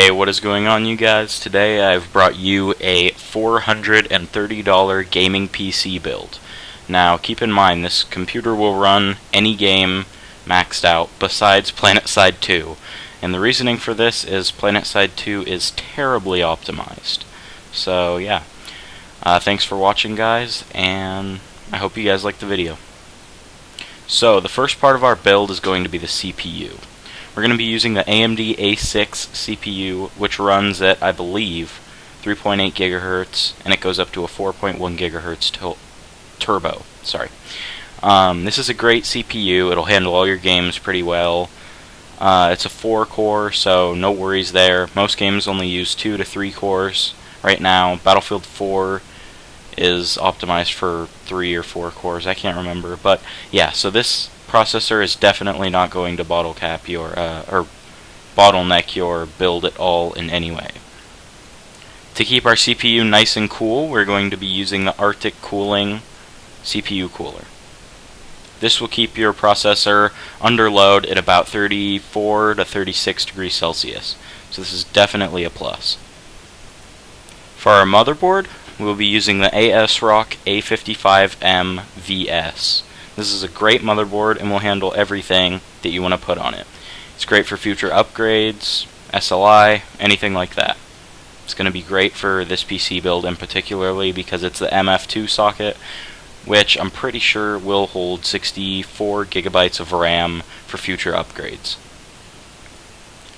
Hey, what is going on, you guys? Today I've brought you a $430 gaming PC build. Now, keep in mind, this computer will run any game maxed out besides PlanetSide 2. And the reasoning for this is PlanetSide 2 is terribly optimized. So, yeah. Thanks for watching, guys, and I hope you guys like the video. So, the first part of our build is going to be the CPU. We're going to be using the AMD A6 CPU, which runs at, I believe, 3.8 gigahertz, and it goes up to a 4.1 gigahertz turbo. This is a great CPU. It'll handle all your games pretty well. It's a 4-core, so no worries there. Most games only use 2 to 3 cores. Right now, Battlefield 4 is optimized for 3 or 4 cores. I can't remember, but yeah. So this processor is definitely not going to bottleneck your build at all in any way. To keep our CPU nice and cool, we're going to be using the Arctic Cooling CPU cooler. This will keep your processor under load at about 34 to 36 degrees Celsius. So this is definitely a plus. For our motherboard, we will be using the ASRock A55M VS. This is a great motherboard and will handle everything that you want to put on it. It's great for future upgrades, SLI, anything like that. It's going to be great for this PC build in particularly because it's the MF2 socket, which I'm pretty sure will hold 64 gigabytes of RAM for future upgrades.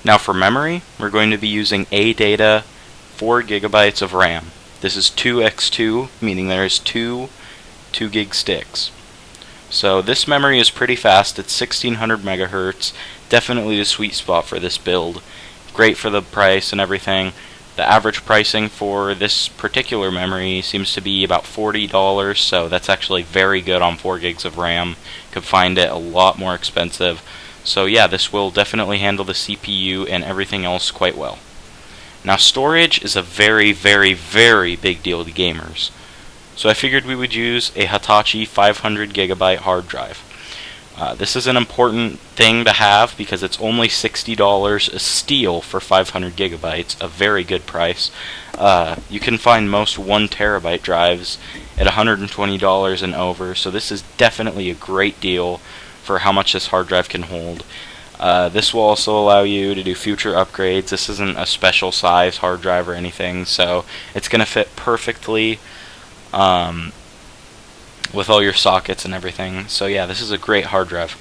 Now for memory, we're going to be using ADATA 4 gigabytes of RAM. This is 2x2, meaning there's two 2 gig sticks. So this memory is pretty fast. It's 1600 megahertz. Definitely the sweet spot for this build. Great for the price and everything. The average pricing for this particular memory seems to be about $40, so that's actually very good on 4 gigs of RAM. Could find it a lot more expensive. So yeah, this will definitely handle the CPU and everything else quite well. Now storage is a very, very, very big deal to gamers. So I figured we would use a Hitachi 500 gigabyte hard drive. This is an important thing to have because it's only $60 a steal for 500 gigabytes, a very good price. You can find most 1 terabyte drives at $120 and over, so this is definitely a great deal for how much this hard drive can hold. This will also allow you to do future upgrades. This isn't a special size hard drive or anything, so it's going to fit perfectly with all your sockets and everything. So yeah, this is a great hard drive.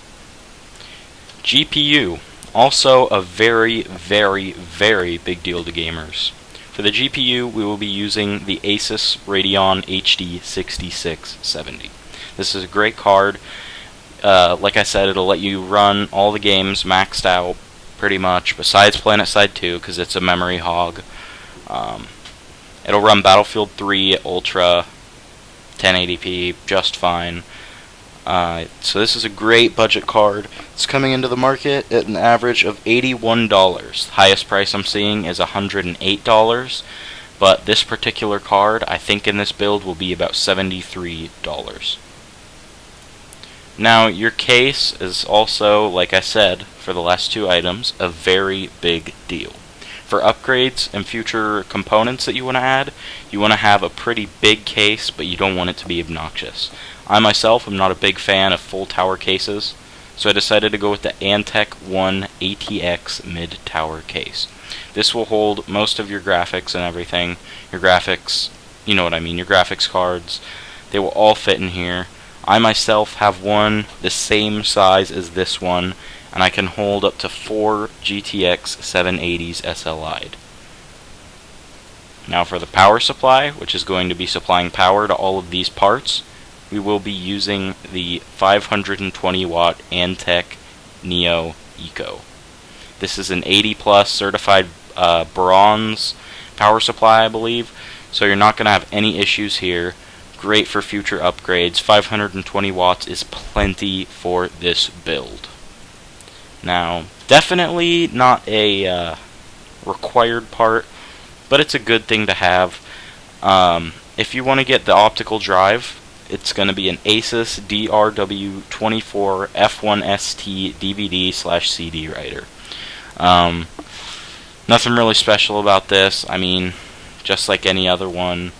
GPU, also a very, very, very big deal to gamers. For the GPU, we will be using the Asus Radeon HD 6670. This is a great card. Like I said, it'll let you run all the games maxed out, pretty much, besides PlanetSide 2, because it's a memory hog. It'll run Battlefield 3 at Ultra 1080p just fine. So this is a great budget card. It's coming into the market at an average of $81. Highest price I'm seeing is $108, but this particular card, I think in this build, will be about $73. Now, your case is also, like I said, for the last 2 items, a very big deal. For upgrades and future components that you want to add, you want to have a pretty big case, but you don't want it to be obnoxious. I myself am not a big fan of full tower cases, so I decided to go with the Antec 1 ATX mid-tower case. This will hold most of your graphics and everything. Your graphics, you know what I mean, your graphics cards, they will all fit in here. I myself have one the same size as this one, and I can hold up to 4 GTX 780s SLI'd. Now for the power supply, which is going to be supplying power to all of these parts, we will be using the 520 watt Antec Neo Eco. This is an 80 plus certified bronze power supply, I believe, so you're not going to have any issues here. Great for future upgrades. 520 watts is plenty for this build. Now, definitely not a required part, but it's a good thing to have. If you want to get the optical drive, it's going to be an Asus DRW24 F1ST DVD/CD writer. Nothing really special about this. I mean, just like any other one.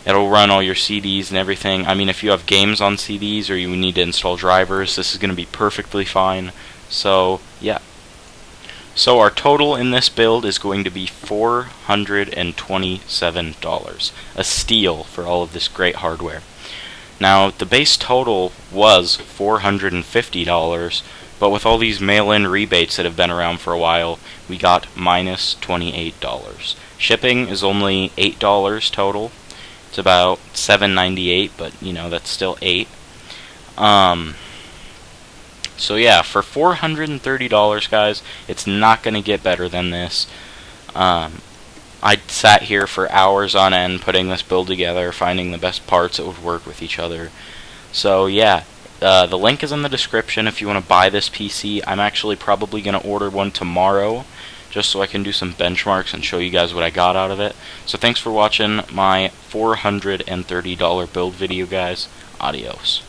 It'll run all your CDs and everything. I mean, if you have games on CDs or you need to install drivers, this is going to be perfectly fine. So, yeah. So our total in this build is going to be $427. A steal for all of this great hardware. Now, the base total was $450, but with all these mail-in rebates that have been around for a while, we got minus $28. Shipping is only $8 total. It's about $7.98, but you know, that's still $8. So yeah, for $430, guys, it's not going to get better than this. I sat here for hours on end putting this build together, finding the best parts that would work with each other. So yeah, the link is in the description if you want to buy this PC. I'm actually probably going to order one tomorrow, just so I can do some benchmarks and show you guys what I got out of it. So thanks for watching my $430 build video, guys. Adios.